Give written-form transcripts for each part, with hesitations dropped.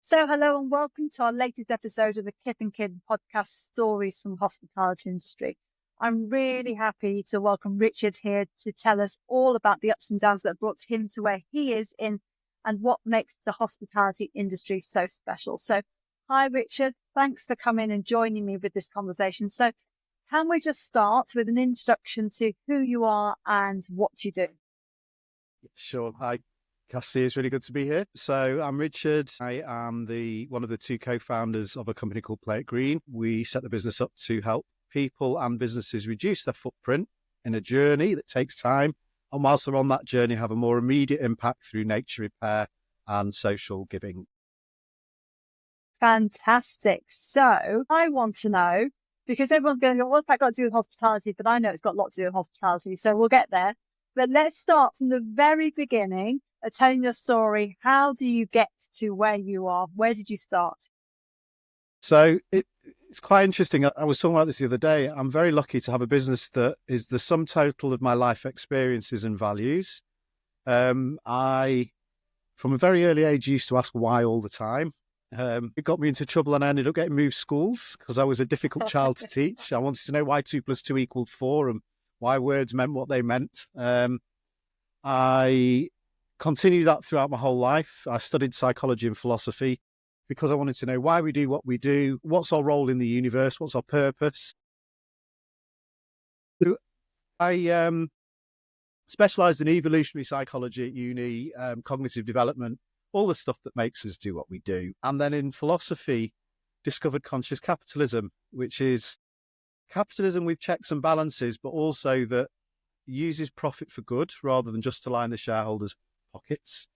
So, hello and welcome to our latest episode of the Kip and Kid podcast, Stories from the Hospitality Industry. I'm really happy to welcome Richard here to tell us all about the ups and downs that brought him to where he is in and what makes the hospitality industry so special. So, hi, Richard. Thanks for coming and joining me with this conversation. So, can we just start with an introduction to who you are and what you do? Sure. Hi, Cassie. It's really good to be here. So I'm Richard. I am one of the two co-founders of a company called Play It Green. We set the business up to help people and businesses reduce their footprint in a journey that takes time. And whilst they're on that journey, have a more immediate impact through nature repair and social giving. Fantastic. So I want to know, because everyone's going to go, what's that got to do with hospitality? But I know it's got a lot to do with hospitality. So we'll get there. But let's start from the very beginning, telling your story. How do you get to where you are? Where did you start? So it's quite interesting. I was talking about this the other day. I'm very lucky to have a business that is the sum total of my life experiences and values. I, from a very early age, used to ask why all the time. It got me into trouble and I ended up getting moved schools because I was a difficult child to teach. I wanted to know why 2 + 2 = 4 and why words meant what they meant. I continued that throughout my whole life. I studied psychology and philosophy because I wanted to know why we do what we do, what's our role in the universe, what's our purpose. I specialised in evolutionary psychology at uni, cognitive development, all the stuff that makes us do what we do. And then in philosophy, discovered conscious capitalism, which is capitalism with checks and balances, but also that uses profit for good rather than just to line the shareholders' pockets.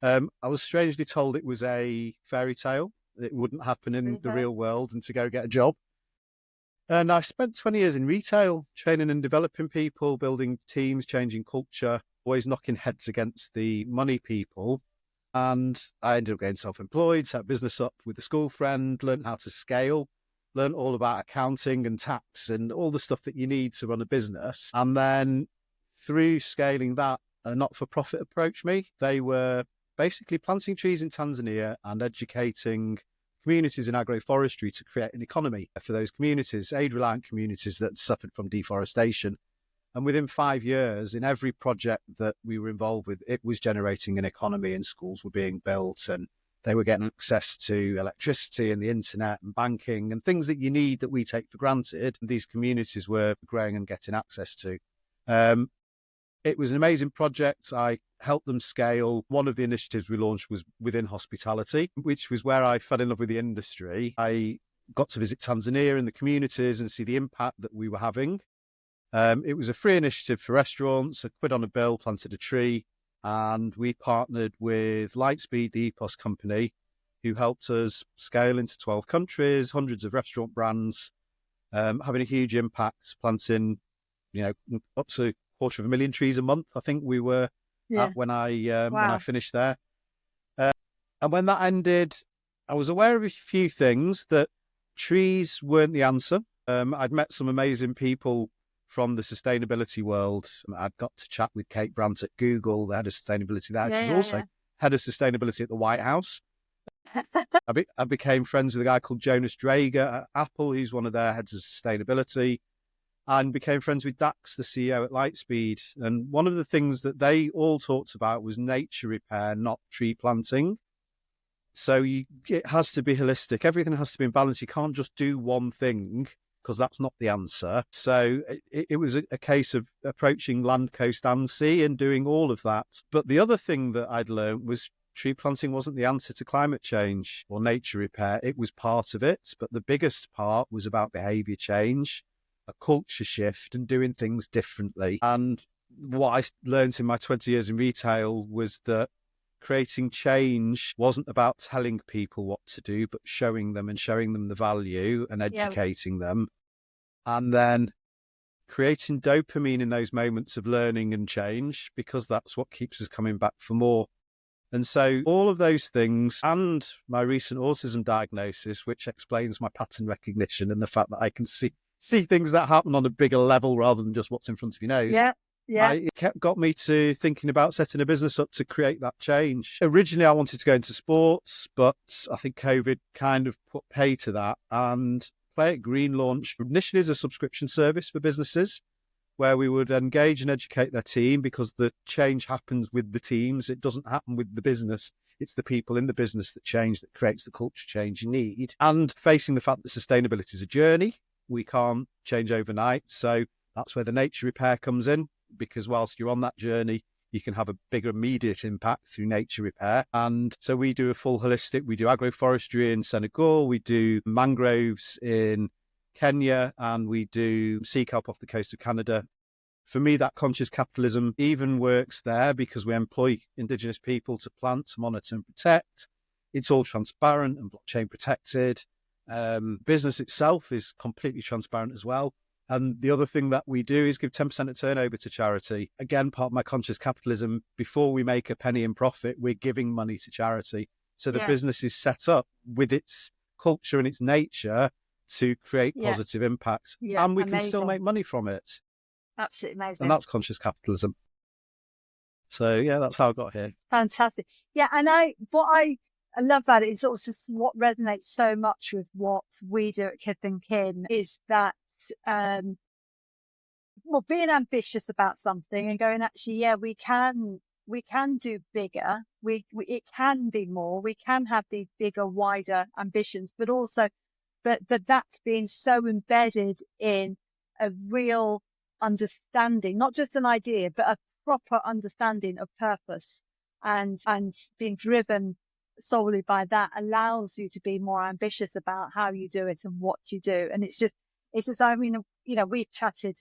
I was strangely told it was a fairy tale. It wouldn't happen in the real world and to go get a job. And I spent 20 years in retail, training and developing people, building teams, changing culture, always knocking heads against the money people. And I ended up getting self-employed, set a business up with a school friend, learned how to scale, learned all about accounting and tax and all the stuff that you need to run a business. And then through scaling that, a not-for-profit approached me. They were basically planting trees in Tanzania and educating communities in agroforestry to create an economy for those communities, aid-reliant communities that suffered from deforestation. And within 5 years, in every project that we were involved with, it was generating an economy and schools were being built and they were getting access to electricity and the internet and banking and things that you need that we take for granted. These communities were growing and getting access to. It was an amazing project. I helped them scale. One of the initiatives we launched was within hospitality, which was where I fell in love with the industry. I got to visit Tanzania and the communities and see the impact that we were having. It was a free initiative for restaurants. I quid on a bill, planted a tree, and we partnered with Lightspeed, the EPOS company, who helped us scale into 12 countries, hundreds of restaurant brands, having a huge impact, planting, up to 250,000 trees a month. I think we were at when I finished there. And when that ended, I was aware of a few things, that trees weren't the answer. I'd met some amazing people from the sustainability world. I'd got to chat with Kate Brandt at Google, the head of sustainability there. She's also head of sustainability at the White House. I became friends with a guy called Jonas Drager at Apple, who's one of their heads of sustainability, and became friends with Dax, the CEO at Lightspeed. And one of the things that they all talked about was nature repair, not tree planting. So it has to be holistic. Everything has to be in balance. You can't just do one thing, because that's not the answer. So it was a case of approaching land, coast and sea and doing all of that. But the other thing that I'd learned was tree planting wasn't the answer to climate change or nature repair. It was part of it, but the biggest part was about behaviour change, a culture shift and doing things differently. And what I learned in my 20 years in retail was that creating change wasn't about telling people what to do, but showing them the value and educating them. And then creating dopamine in those moments of learning and change, because that's what keeps us coming back for more. And so all of those things and my recent autism diagnosis, which explains my pattern recognition and the fact that I can see things that happen on a bigger level rather than just what's in front of your nose. Yeah. It got me to thinking about setting a business up to create that change. Originally, I wanted to go into sports, but I think COVID kind of put pay to that. And Play It Green launched initially as a subscription service for businesses, where we would engage and educate their team, because the change happens with the teams. It doesn't happen with the business. It's the people in the business that change, that creates the culture change you need. And facing the fact that sustainability is a journey, we can't change overnight. So that's where the nature repair comes in, because whilst you're on that journey, you can have a bigger immediate impact through nature repair. And so we do a full holistic, we do agroforestry in Senegal, we do mangroves in Kenya, and we do sea kelp off the coast of Canada. For me, that conscious capitalism even works there, because we employ Indigenous people to plant, to monitor and protect. It's all transparent and blockchain protected. Business itself is completely transparent as well. And the other thing that we do is give 10% of turnover to charity. Again, part of my conscious capitalism, before we make a penny in profit, we're giving money to charity. So the business is set up with its culture and its nature to create positive impacts. And we can still make money from it. Absolutely amazing. And that's conscious capitalism. So, yeah, that's how I got here. Fantastic. Yeah, and I love that it's also just what resonates so much with what we do at Kith and Kin is that being ambitious about something and going, actually, yeah, we can do bigger. It can be more. We can have these bigger, wider ambitions, but also but that's being so embedded in a real understanding, not just an idea, but a proper understanding of purpose, and being driven solely by that allows you to be more ambitious about how you do it and what you do. And it's just, I mean, you know, we've chatted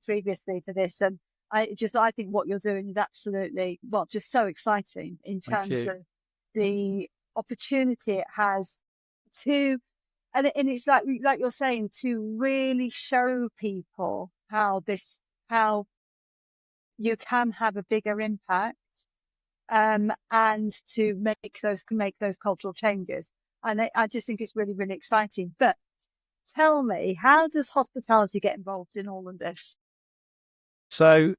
previously for this, and I think what you're doing is absolutely, just so exciting in terms of the opportunity it has to, and it's like you're saying, to really show people how you can have a bigger impact, and to make those cultural changes. And I just think it's really, really exciting. But tell me, how does hospitality get involved in all of this? So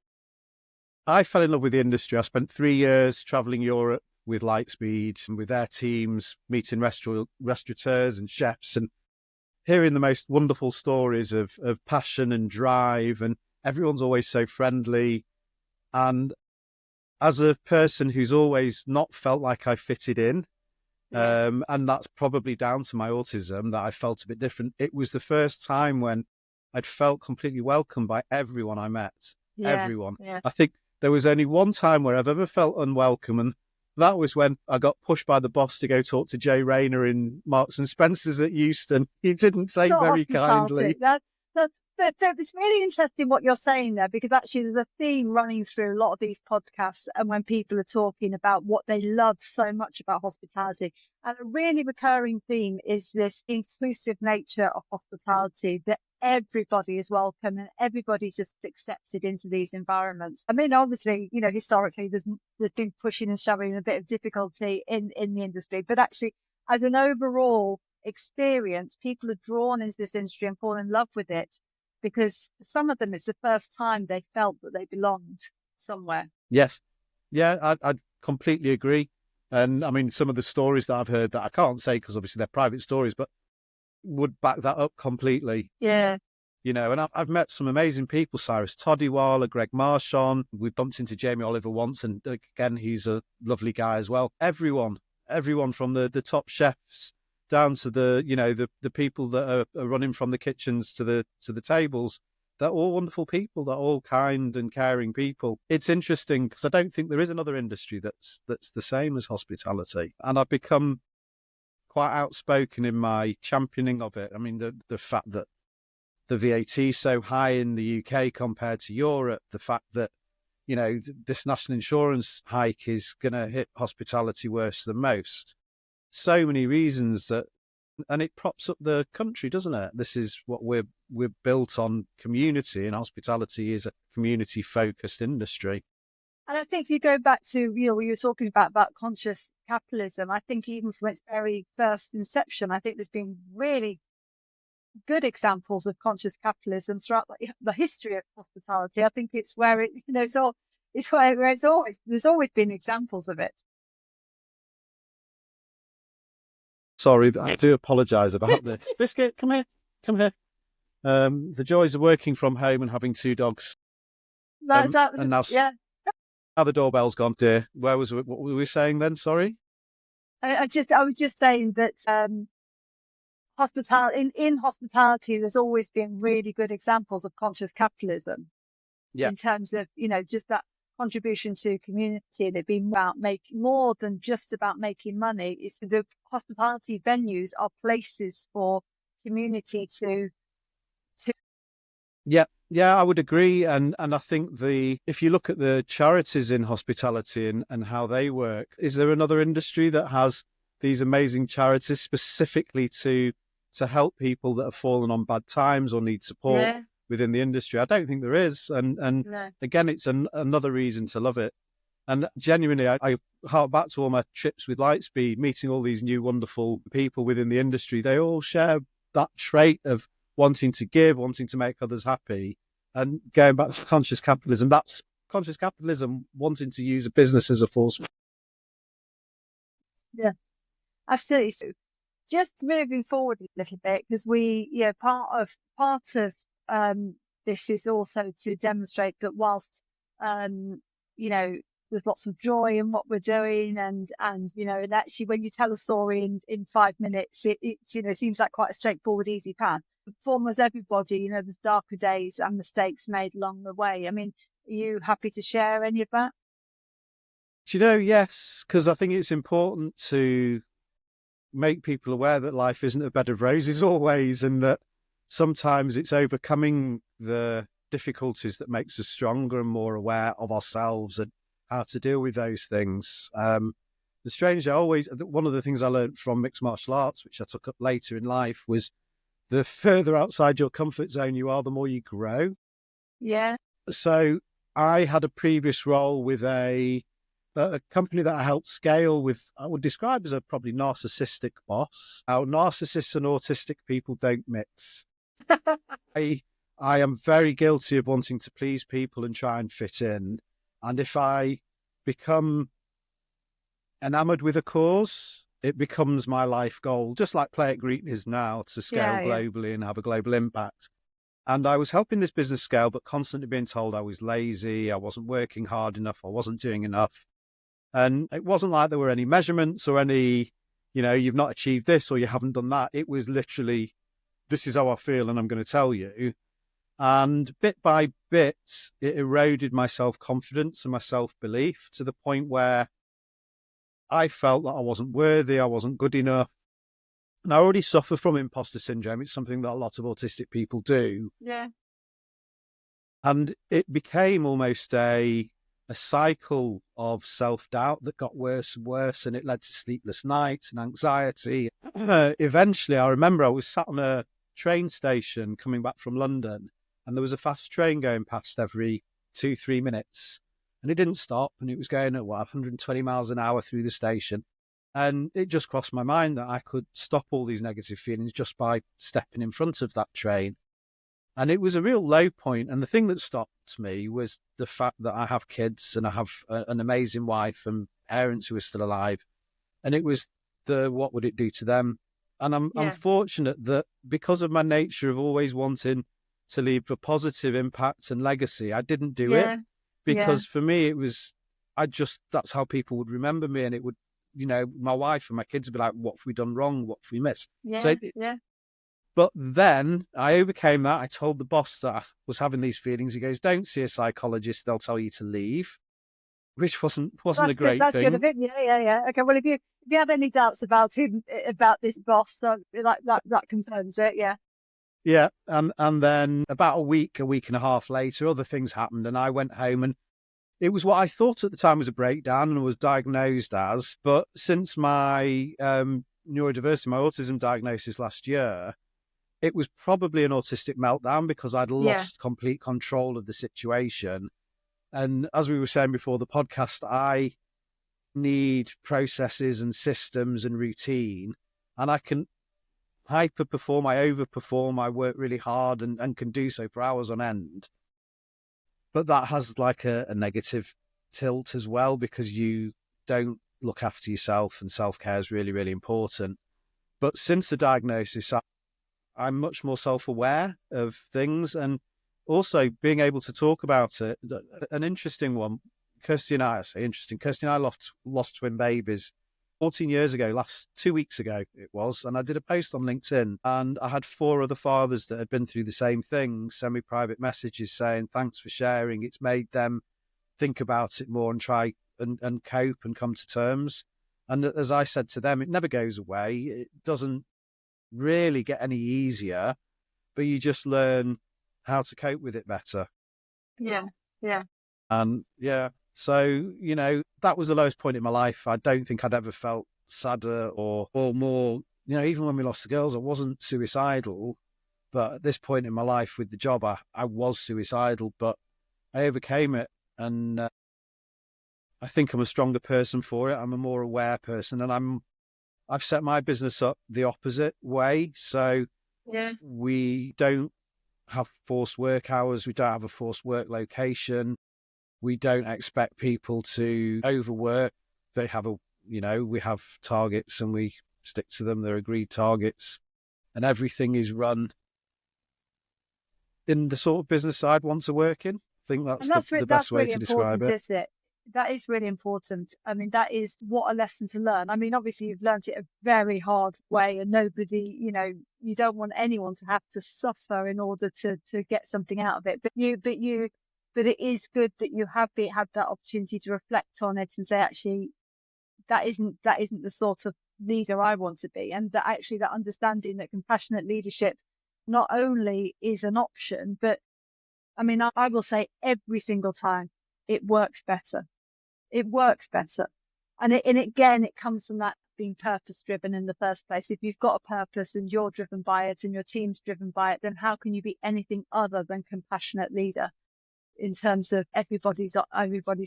I fell in love with the industry. I spent 3 years traveling Europe with Lightspeed and with their teams, meeting restaurateurs and chefs and hearing the most wonderful stories of passion and drive, and everyone's always so friendly. And as a person who's always not felt like I fitted in, and that's probably down to my autism, that I felt a bit different, it was the first time when I'd felt completely welcomed by everyone I met. Everyone. I think there was only one time where I've ever felt unwelcome, and that was when I got pushed by the boss to go talk to Jay Rayner in Marks and Spencer's at Euston. He didn't take very kindly. But it's really interesting what you're saying there, because actually there's a theme running through a lot of these podcasts, and when people are talking about what they love so much about hospitality, and a really recurring theme is this inclusive nature of hospitality, that everybody is welcome and everybody's just accepted into these environments. I mean, obviously, you know, historically there's been pushing and shoving, a bit of difficulty in the industry, but actually as an overall experience, people are drawn into this industry and fall in love with it, because for some of them it's the first time they felt that they belonged somewhere. Yes. Yeah, I completely agree. And I mean, some of the stories that I've heard that I can't say because obviously they're private stories, but would back that up completely. Yeah. You know, and I've met some amazing people, Cyrus Toddywaller, Greg Marchand. We bumped into Jamie Oliver once, and again, he's a lovely guy as well. Everyone from the top chefs down to the people that are running from the kitchens to the tables. They're all wonderful people. They're all kind and caring people. It's interesting because I don't think there is another industry that's the same as hospitality. And I've become quite outspoken in my championing of it. I mean, the fact that the VAT is so high in the UK compared to Europe, the fact that, you know, this national insurance hike is going to hit hospitality worse than most. So many reasons and it props up the country, doesn't it? This is what we're built on, community, and hospitality is a community-focused industry. And I think if you go back to, you know, when you were talking about conscious capitalism, I think even from its very first inception, I think there's been really good examples of conscious capitalism throughout the history of hospitality. I think it's where it, it's where there's always been examples of it. Sorry, I do apologise about this. Biscuit, come here. The joys of working from home and having 2 dogs. And now, yeah. Now the doorbell's gone, dear. What were we saying then? Sorry. I was just saying that in hospitality, there's always been really good examples of conscious capitalism. Yeah. In terms of just that contribution to community. They've been about making more than just about making money. It's the hospitality venues are places for community to. Yeah, I would agree. And I think if you look at the charities in hospitality and how they work, is there another industry that has these amazing charities specifically to help people that have fallen on bad times or need support within the industry? I don't think there is. And No. Again, it's another reason to love it. And genuinely, I hark back to all my trips with Lightspeed, meeting all these new wonderful people within the industry. They all share that trait of wanting to give, wanting to make others happy. And going back to conscious capitalism, that's conscious capitalism wanting to use a business as a force. Yeah, absolutely. So just moving forward a little bit, because part of this is also to demonstrate that whilst there's lots of joy in what we're doing, and actually when you tell a story in 5 minutes, it seems like quite a straightforward, easy path. For almost everybody, there's darker days and mistakes made along the way. I mean, are you happy to share any of that? Yes, because I think it's important to make people aware that life isn't a bed of roses always, and that sometimes it's overcoming the difficulties that makes us stronger and more aware of ourselves and how to deal with those things. The strange, one of the things I learned from mixed martial arts, which I took up later in life, was the further outside your comfort zone you are, the more you grow. Yeah. So I had a previous role with a company that I helped scale with, I would describe as a probably narcissistic boss. How narcissists and autistic people don't mix. I am very guilty of wanting to please people and try and fit in. And if I become enamored with a cause, it becomes my life goal, just like Play It Greet is now, to scale globally and have a global impact. And I was helping this business scale, but constantly being told I was lazy, I wasn't working hard enough, I wasn't doing enough. And it wasn't like there were any measurements or any, you've not achieved this or you haven't done that. It was literally, this is how I feel and I'm going to tell you. And bit by bit, it eroded my self-confidence and my self-belief to the point where I felt that I wasn't worthy, I wasn't good enough. And I already suffer from imposter syndrome. It's something that a lot of autistic people do. Yeah. And it became almost a cycle of self-doubt that got worse and worse, and it led to sleepless nights and anxiety. Eventually, I remember I was sat on a train station coming back from London, and there was a fast train going past every 2-3 minutes, and it didn't stop, and it was going at 120 miles an hour through the station. And it just crossed my mind that I could stop all these negative feelings just by stepping in front of that train. And it was a real low point. And the thing that stopped me was the fact that I have kids and I have an amazing wife and parents who are still alive. And it was what would it do to them? And I'm fortunate that because of my nature of always wanting to leave a positive impact and legacy, I didn't do it. Because for me, that's how people would remember me. And it would, my wife and my kids would be like, what have we done wrong? What have we missed? But then I overcame that. I told the boss that I was having these feelings. He goes, don't see a psychologist. They'll tell you to leave, which wasn't a great thing. That's good of it. Yeah. Okay. Well, if you have any doubts about this boss, that confirms it. Yeah. Yeah. And then about a week and a half later, other things happened. And I went home, and it was what I thought at the time was a breakdown and was diagnosed as. But since my neurodiversity, my autism diagnosis last year, it was probably an autistic meltdown because I'd lost complete control of the situation. And as we were saying before the podcast, I need processes and systems and routine. And hyper perform, I overperform, I work really hard and can do so for hours on end. But that has like a negative tilt as well, because you don't look after yourself, and self-care is really, really important. But since the diagnosis, I'm much more self-aware of things, and also being able to talk about it. An interesting one, Kirsty and I lost twin babies 14 years ago, last 2 weeks ago it was. And I did a post on LinkedIn, and I had 4 other fathers that had been through the same thing send me private messages saying, thanks for sharing. It's made them think about it more and try and cope and come to terms. And as I said to them, it never goes away. It doesn't really get any easier, but you just learn how to cope with it better. Yeah. Yeah. And yeah, so, that was the lowest point in my life. I don't think I'd ever felt sadder or more, even when we lost the girls, I wasn't suicidal. But at this point in my life with the job, I was suicidal, but I overcame it. And I think I'm a stronger person for it. I'm a more aware person, and I've set my business up the opposite way. So Yeah. we don't have forced work hours. We don't have a forced work location. We don't expect people to overwork. They have we have targets and we stick to them. They're agreed targets, and everything is run in the sort of business I'd want to work in. I think that's the best way to describe it. Isn't it? That is really important. I mean, that is what a lesson to learn. I mean, obviously you've learned it a very hard way, and nobody, you don't want anyone to have to suffer in order to get something out of it. But it is good that you have had that opportunity to reflect on it and say, actually, that isn't the sort of leader I want to be. And that actually that understanding that compassionate leadership not only is an option, but I mean, I will say every single time it works better. It works better. And again, it comes from that being purpose driven in the first place. If you've got a purpose and you're driven by it and your team's driven by it, then how can you be anything other than compassionate leader in terms of everybody's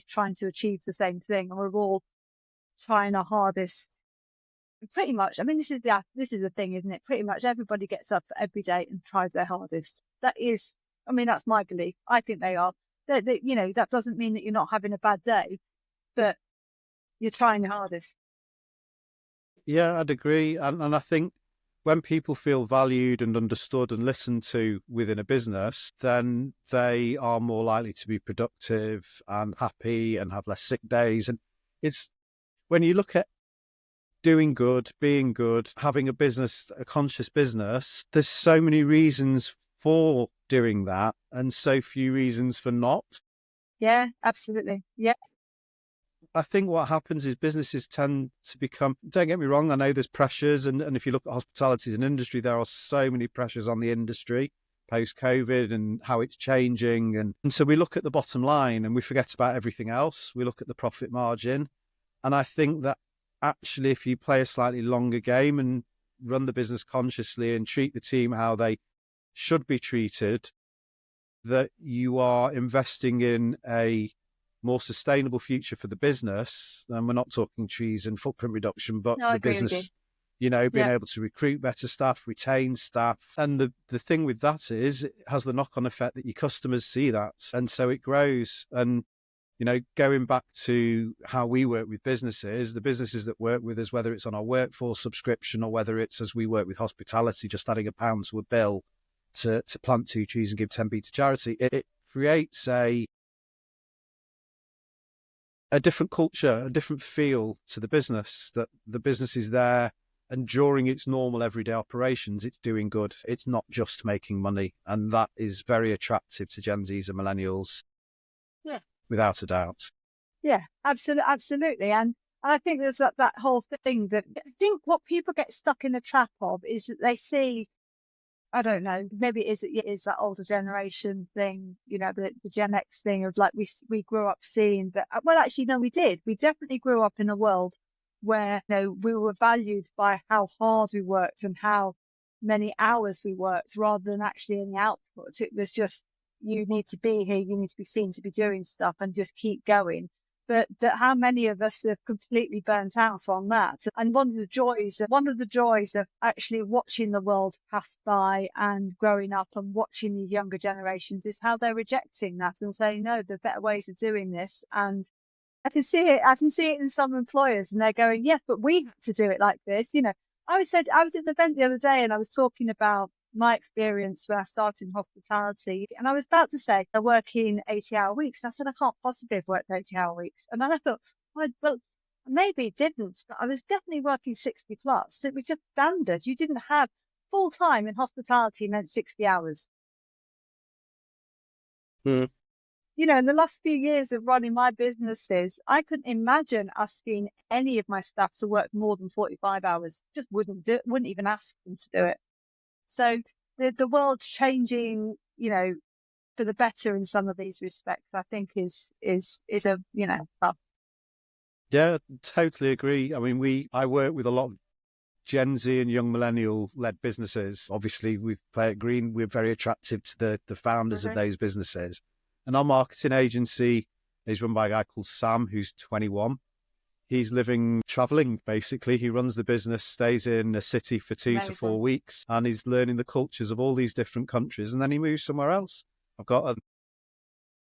trying to achieve the same thing, and we're all trying our hardest. Pretty much. I mean, this is the thing, isn't it? Pretty much everybody gets up every day and tries their hardest. That's my belief. I think they are. That doesn't mean that you're not having a bad day, but you're trying your hardest. Yeah, I'd agree. And I think when people feel valued and understood and listened to within a business, then they are more likely to be productive and happy and have less sick days. And it's when you look at doing good, being good, having a conscious business, there's so many reasons for doing that and so few reasons for not. Yeah, absolutely. Yeah. I think what happens is businesses tend to become, don't get me wrong, I know there's pressures. And if you look at hospitality as an industry, there are so many pressures on the industry post-COVID and how it's changing. And so we look at the bottom line and we forget about everything else. We look at the profit margin. And I think that actually, if you play a slightly longer game and run the business consciously and treat the team how they should be treated, that you are investing in a more sustainable future for the business. And we're not talking trees and footprint reduction, but the business, being able to recruit better staff, retain staff. And the thing with that is it has the knock-on effect that your customers see that. And so it grows. And, going back to how we work with businesses, the businesses that work with us, whether it's on our workforce subscription or whether it's as we work with hospitality, just adding £1 to a bill to plant 2 trees and give 10p to charity, it creates a different culture, a different feel to the business, that the business is there and during its normal everyday operations, it's doing good. It's not just making money. And that is very attractive to Gen Zs and millennials. Yeah. Without a doubt. Yeah, absolutely. And I think there's that whole thing that I think what people get stuck in the trap of is that they see, I don't know, maybe it is that older generation thing, the Gen X thing of like we grew up seeing that. Well, actually, no, we did. We definitely grew up in a world where we were valued by how hard we worked and how many hours we worked rather than actually any output. It was just, you need to be here, you need to be seen to be doing stuff and just keep going. but how many of us have completely burnt out on that? And one of the joys of actually watching the world pass by and growing up and watching these younger generations is how they're rejecting that and saying, no, there are better ways of doing this. And I can see it in some employers, and they're going, yes, but we had to do it like this. I was at an event the other day and I was talking about my experience when I started in hospitality, and I was about to say they're working 80-hour weeks. And I said, I can't possibly have worked 80-hour weeks. And then I thought, well, maybe it didn't, but I was definitely working 60 plus. It was just standard. You didn't have full time in hospitality meant 60 hours. Mm. In the last few years of running my businesses, I couldn't imagine asking any of my staff to work more than 45 hours. Just wouldn't even ask them to do it. So the world's changing, for the better in some of these respects. I think is a Yeah, totally agree. I mean, I work with a lot of Gen Z and young millennial-led businesses. Obviously, with Play It Green, we're very attractive to the founders of those businesses. And our marketing agency is run by a guy called Sam, who's 21. He's traveling, basically. He runs the business, stays in a city for 2 to 4 weeks, and he's learning the cultures of all these different countries, and then he moves somewhere else. I've got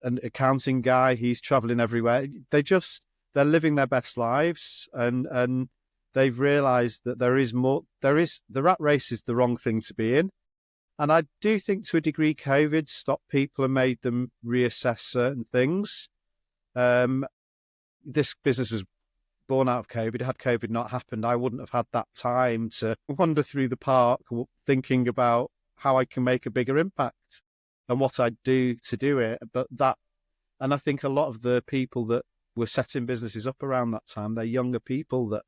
an accounting guy. He's traveling everywhere. They're living their best lives, and they've realized that the rat race is the wrong thing to be in. And I do think to a degree COVID stopped people and made them reassess certain things. This business was born out of COVID. Had COVID not happened, I wouldn't have had that time to wander through the park thinking about how I can make a bigger impact and what I'd do to do it. And I think a lot of the people that were setting businesses up around that time, they're younger people that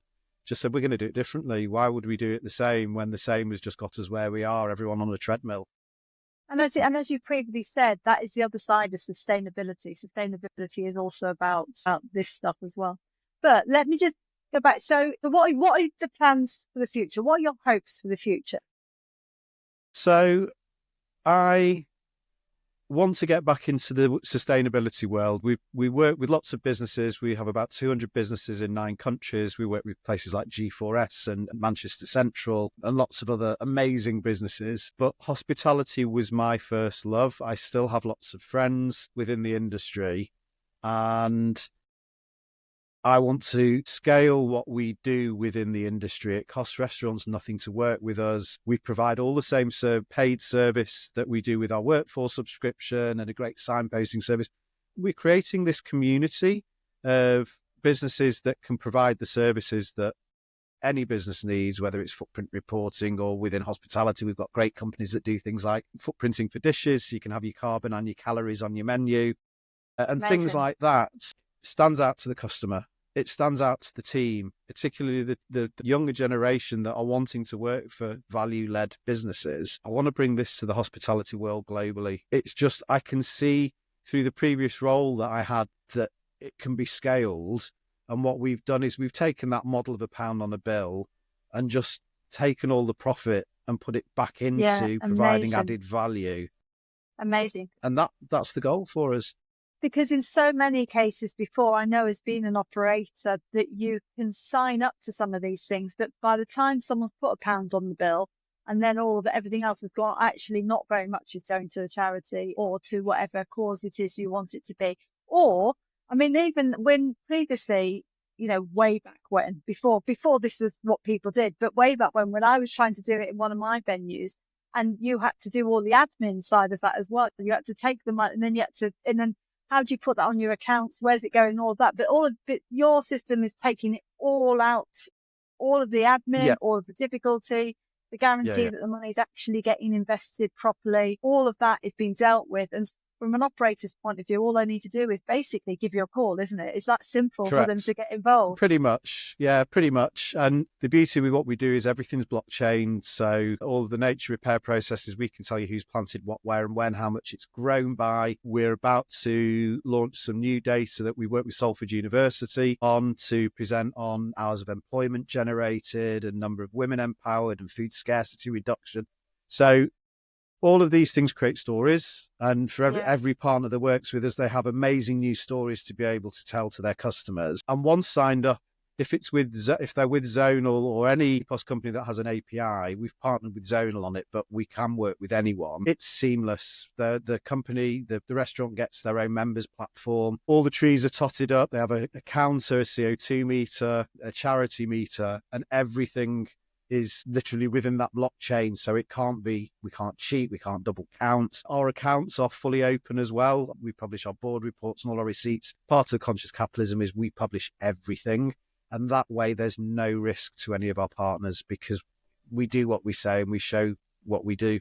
just said, we're going to do it differently. Why would we do it the same when the same has just got us where we are, everyone on a treadmill? And as you previously said, that is the other side of sustainability. Sustainability is also about this stuff as well. But let me just go back. So what are the plans for the future? What are your hopes for the future? So I want to get back into the sustainability world. We work with lots of businesses. We have about 200 businesses in 9 countries. We work with places like G4S and Manchester Central and lots of other amazing businesses. But hospitality was my first love. I still have lots of friends within the industry, and I want to scale what we do within the industry. It costs restaurants nothing to work with us. We provide all the same paid service that we do with our workforce subscription and a great signposting service. We're creating this community of businesses that can provide the services that any business needs, whether it's footprint reporting or within hospitality. We've got great companies that do things like footprinting for dishes. So you can have your carbon and your calories on your menu and Amazing. Things like that. Stands out to the customer. It stands out to the team, particularly the younger generation that are wanting to work for value-led businesses. I want to bring this to the hospitality world globally. It's just, I can see through the previous role that I had that it can be scaled. And what we've done is we've taken that model of £1 on a bill and just taken all the profit and put it back into providing added value. Amazing. And that's the goal for us. Because in so many cases before, I know as being an operator that you can sign up to some of these things, but by the time someone's put £1 on the bill and then everything else has gone, actually not very much is going to the charity or to whatever cause it is you want it to be. Or, I mean, even when previously, way back when, before this was what people did, but way back when I was trying to do it in one of my venues, and you had to do all the admin side of that as well. You had to take the money and then how do you put that on your accounts? Where's it going? All of that. But all of it, your system is taking it all out, all of the admin, all of the difficulty, the guarantee that the money is actually getting invested properly. All of that is being dealt with. And from an operator's point of view, all they need to do is basically give you a call, isn't it? It's that simple for them to get involved. Pretty much. Yeah, pretty much. And the beauty with what we do is everything's blockchain. So all of the nature repair processes, we can tell you who's planted what, where and when, how much it's grown by. We're about to launch some new data that we work with Salford University on to present on hours of employment generated and number of women empowered and food scarcity reduction. So all of these things create stories. And for every partner that works with us, they have amazing new stories to be able to tell to their customers. And once signed up, if they're with Zonal or any POS company that has an API, we've partnered with Zonal on it, but we can work with anyone. It's seamless. The company, the restaurant gets their own members platform. All the trees are totted up. They have a counter, a CO2 meter, a charity meter, and everything is literally within that blockchain. So we can't cheat, we can't double count. Our accounts are fully open as well. We publish our board reports and all our receipts. Part of conscious capitalism is we publish everything. And that way there's no risk to any of our partners because we do what we say and we show what we do.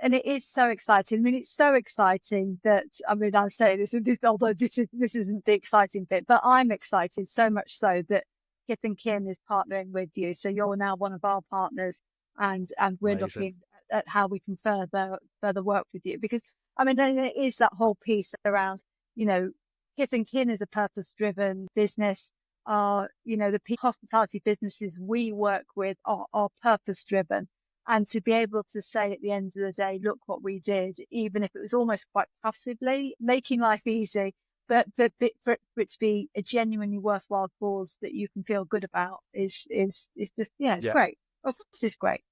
And it is so exciting. I mean, it's so exciting that, I'm saying this, although this isn't the exciting bit, but I'm excited so much so that Kith and Kin is partnering with you. So you're now one of our partners and we're Amazing. looking at how we can further work with you. Because, there is that whole piece around, Kith and Kin is a purpose-driven business. The hospitality businesses we work with are purpose-driven. And to be able to say at the end of the day, look what we did, even if it was almost quite passively, making life easy, but for it to be a genuinely worthwhile cause that you can feel good about is just, great. Of course, it's great.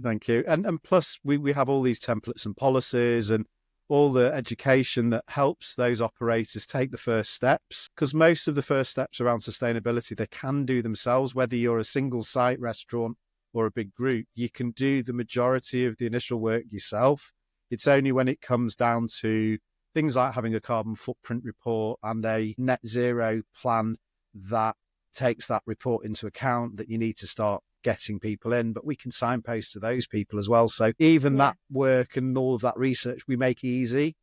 Thank you. And plus, we have all these templates and policies and all the education that helps those operators take the first steps, because most of the first steps around sustainability, they can do themselves, whether you're a single site restaurant or a big group, you can do the majority of the initial work yourself. It's only when it comes down to things like having a carbon footprint report and a net zero plan that takes that report into account that you need to start getting people in, but we can signpost to those people as well. So even that work and all of that research, we make easy.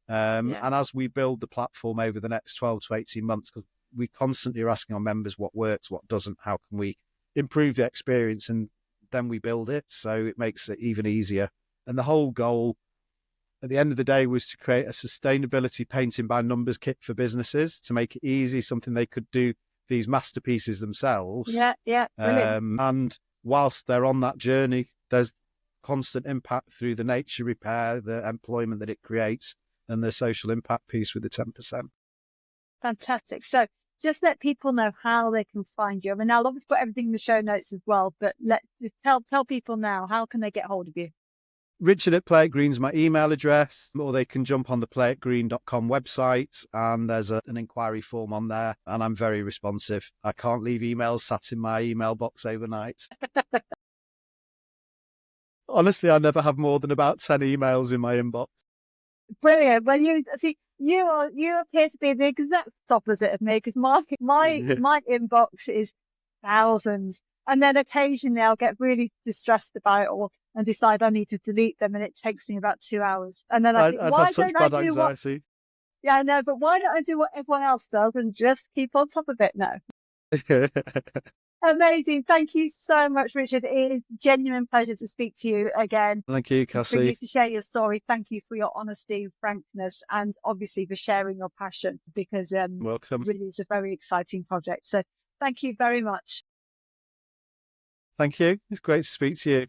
And as we build the platform over the next 12 to 18 months, because we constantly are asking our members what works, what doesn't, how can we improve the experience, and then we build it. So it makes it even easier. And the whole goal at the end of the day was to create a sustainability painting by numbers kit for businesses to make it easy, something they could do these masterpieces themselves. And whilst they're on that journey, there's constant impact through the nature repair, the employment that it creates, and the social impact piece with the 10%. Fantastic. So just let people know how they can find you. I'll obviously put everything in the show notes as well, but let's just tell people now, how can they get hold of you? Richard at Play It Green's my email address, or they can jump on the playitgreen.com website and there's an inquiry form on there, and I'm very responsive. I can't leave emails sat in my email box overnight. Honestly, I never have more than about 10 emails in my inbox. Brilliant. Well, you appear to be the exact opposite of me, because my inbox is thousands. And then occasionally I'll get really distressed about it all and decide I need to delete them, and it takes me about 2 hours. And then I think, why don't I do anxiety. Yeah, I know, but why don't I do what everyone else does and just keep on top of it now? Amazing. Thank you so much, Richard. It is a genuine pleasure to speak to you again. Thank you, Cassie. For you to share your story. Thank you for your honesty, frankness, and obviously for sharing your passion, because welcome. Really is a very exciting project. So thank you very much. Thank you. It's great to speak to you.